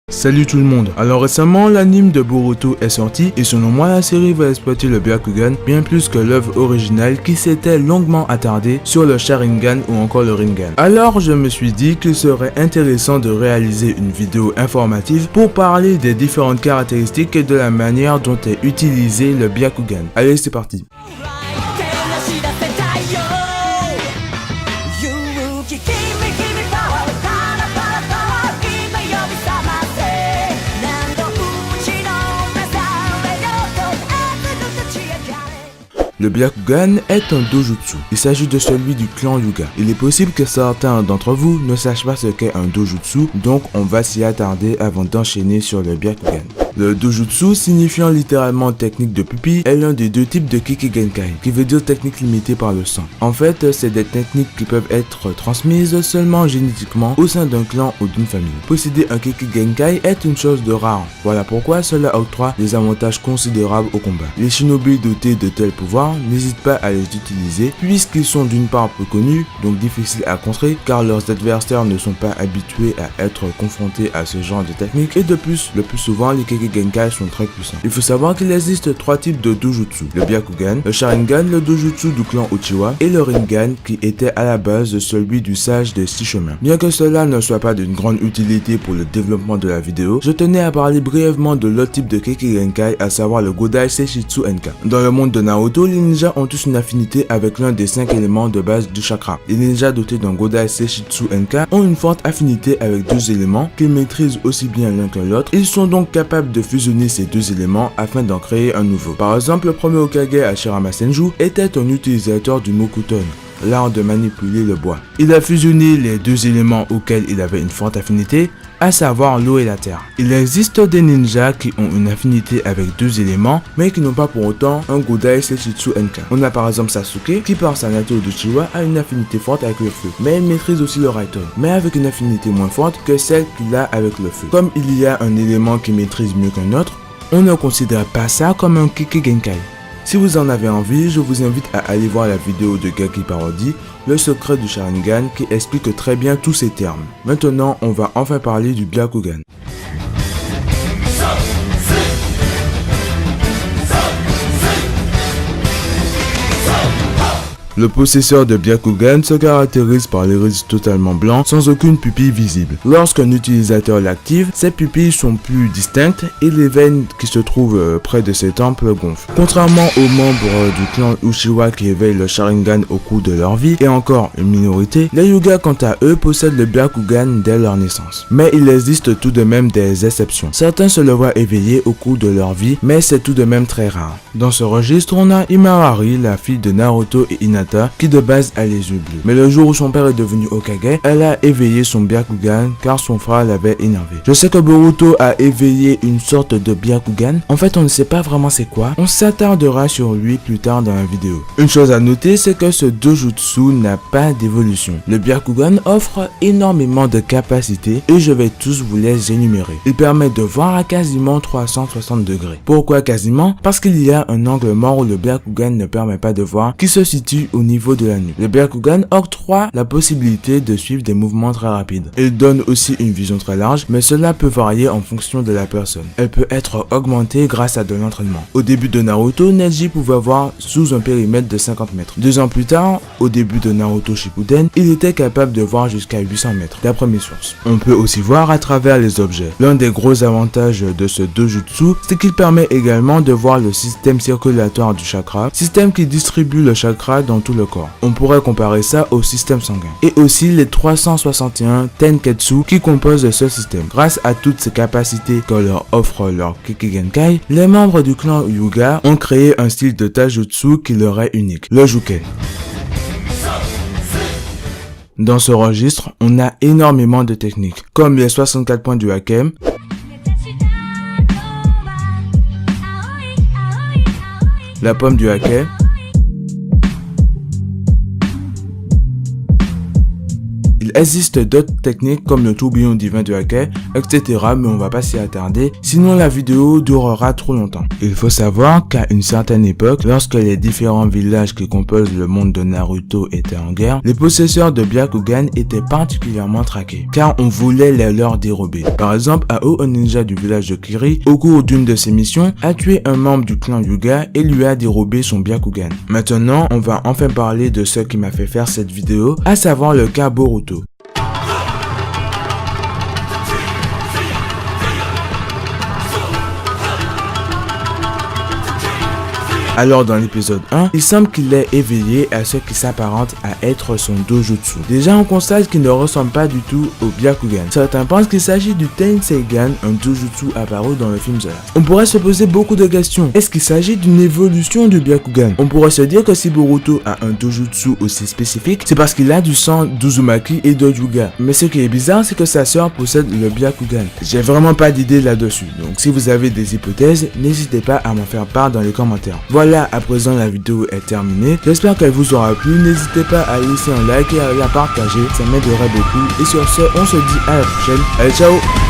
Salut tout le monde. Alors récemment, l'anime de Boruto est sorti et selon moi, la série va exploiter le Byakugan bien plus que l'œuvre originale qui s'était longuement attardée sur le Sharingan ou encore le Rinnegan. Alors je me suis dit qu'il serait intéressant de réaliser une vidéo informative pour parler des différentes caractéristiques et de la manière dont est utilisé le Byakugan. Allez, c'est parti. Le Byakugan est un dojutsu. Il s'agit de celui du clan Hyuga. Il est possible que certains d'entre vous ne sachent pas ce qu'est un dojutsu, donc on va s'y attarder avant d'enchaîner sur le Byakugan. Le dojutsu, signifiant littéralement technique de pupille, est l'un des deux types de Kekkei-genkai, qui veut dire technique limitée par le sang. En fait, c'est des techniques qui peuvent être transmises seulement génétiquement au sein d'un clan ou d'une famille. Posséder un Kekkei-genkai est une chose de rare. Voilà pourquoi cela octroie des avantages considérables au combat. Les shinobi dotés de tels pouvoirs n'hésitent pas à les utiliser, puisqu'ils sont d'une part peu connus, donc difficiles à contrer, car leurs adversaires ne sont pas habitués à être confrontés à ce genre de technique, et de plus, le plus souvent, les Kekkei-genkai sont très puissants. Il faut savoir qu'il existe trois types de dojutsu: le Byakugan, le Sharingan, le dojutsu du clan Uchiwa, et le Rinnegan qui était à la base celui du sage des 6 chemins. Bien que cela ne soit pas d'une grande utilité pour le développement de la vidéo, je tenais à parler brièvement de l'autre type de Kekkei-genkai, à savoir le Godai Seishitsu Enka. Dans le monde de Naruto, les ninjas ont tous une affinité avec l'un des 5 éléments de base du chakra. Les ninjas dotés d'un Godai Seishitsu Enka ont une forte affinité avec deux éléments qu'ils maîtrisent aussi bien l'un que l'autre. Ils sont donc capables de fusionner ces deux éléments afin d'en créer un nouveau. Par exemple, le premier Hokage, Hashirama Senju, était un utilisateur du Mokuton, l'art de manipuler le bois. Il a fusionné les deux éléments auxquels il avait une forte affinité, à savoir l'eau et la terre. Il existe des ninjas qui ont une affinité avec deux éléments, mais qui n'ont pas pour autant un Godai Seishitsu Enka. On a par exemple Sasuke, qui par sa nature d'Uchiwa a une affinité forte avec le feu, mais il maîtrise aussi le Raito, mais avec une affinité moins forte que celle qu'il a avec le feu. Comme il y a un élément qui maîtrise mieux qu'un autre, on ne considère pas ça comme un Kekkei-genkai. Si vous en avez envie, je vous invite à aller voir la vidéo de Gaki Parody, le secret du Sharingan, qui explique très bien tous ces termes. Maintenant, on va enfin parler du Byakugan. Le possesseur de Byakugan se caractérise par l'iris totalement blanc, sans aucune pupille visible. Lorsqu'un utilisateur l'active, ses pupilles sont plus distinctes et les veines qui se trouvent près de ses tempes gonflent. Contrairement aux membres du clan Uchiwa qui éveillent le Sharingan au cours de leur vie, et encore une minorité, les Hyuga quant à eux possèdent le Byakugan dès leur naissance. Mais il existe tout de même des exceptions. Certains se le voient éveillé au cours de leur vie, mais c'est tout de même très rare. Dans ce registre, on a Imahari, la fille de Naruto et Hinata, qui de base a les yeux bleus. Mais le jour où son père est devenu Hokage, elle a éveillé son Byakugan car son frère l'avait énervé. Je sais que Boruto a éveillé une sorte de Byakugan. En fait, on ne sait pas vraiment c'est quoi. On s'attardera sur lui plus tard dans la vidéo. Une chose à noter, c'est que ce dojutsu n'a pas d'évolution. Le Byakugan offre énormément de capacités et je vais tous vous les énumérer. Il permet de voir à quasiment 360 degrés. Pourquoi quasiment? Parce qu'il y a un angle mort où le Byakugan ne permet pas de voir, qui se situe au niveau de la nuque. Le Byakugan octroie la possibilité de suivre des mouvements très rapides. Il donne aussi une vision très large, mais cela peut varier en fonction de la personne. Elle peut être augmentée grâce à de l'entraînement. Au début de Naruto, Neji pouvait voir sous un périmètre de 50 mètres. 2 ans plus tard, au début de Naruto Shippuden, il était capable de voir jusqu'à 800 mètres, d'après mes sources. On peut aussi voir à travers les objets. L'un des gros avantages de ce dojutsu, c'est qu'il permet également de voir le système circulatoire du chakra, système qui distribue le chakra dans tout le corps. On pourrait comparer ça au système sanguin. Et aussi les 361 Tenketsu qui composent ce système. Grâce à toutes ces capacités que leur offre leur Kekkei-genkai, les membres du clan Hyuga ont créé un style de taijutsu qui leur est unique, le Juken. Dans ce registre, on a énormément de techniques, comme les 64 points du Hakem, la pomme du Hakem, existe d'autres techniques comme le tourbillon divin de Hake, etc. mais on va pas s'y attarder, sinon la vidéo durera trop longtemps. Il faut savoir qu'à une certaine époque, lorsque les différents villages qui composent le monde de Naruto étaient en guerre, les possesseurs de Byakugan étaient particulièrement traqués, car on voulait les leur dérober. Par exemple, Ao, un ninja du village de Kiri, au cours d'une de ses missions, a tué un membre du clan Hyuga et lui a dérobé son Byakugan. Maintenant, on va enfin parler de ce qui m'a fait faire cette vidéo, à savoir le cas Boruto. Alors dans l'épisode 1, il semble qu'il est éveillé à ce qui s'apparente à être son dojutsu. Déjà on constate qu'il ne ressemble pas du tout au Byakugan. Certains pensent qu'il s'agit du Tenseigan, un dojutsu apparu dans le film The Last. On pourrait se poser beaucoup de questions. Est-ce qu'il s'agit d'une évolution du Byakugan? On pourrait se dire que si Boruto a un dojutsu aussi spécifique, c'est parce qu'il a du sang d'Uzumaki et de Hyuga. Mais ce qui est bizarre, c'est que sa sœur possède le Byakugan. J'ai vraiment pas d'idée là-dessus. Donc si vous avez des hypothèses, n'hésitez pas à m'en faire part dans les commentaires. Voilà, à présent la vidéo est terminée. J'espère qu'elle vous aura plu. N'hésitez pas à laisser un like et à la partager, ça m'aiderait beaucoup. Et sur ce, on se dit à la prochaine. Allez, ciao!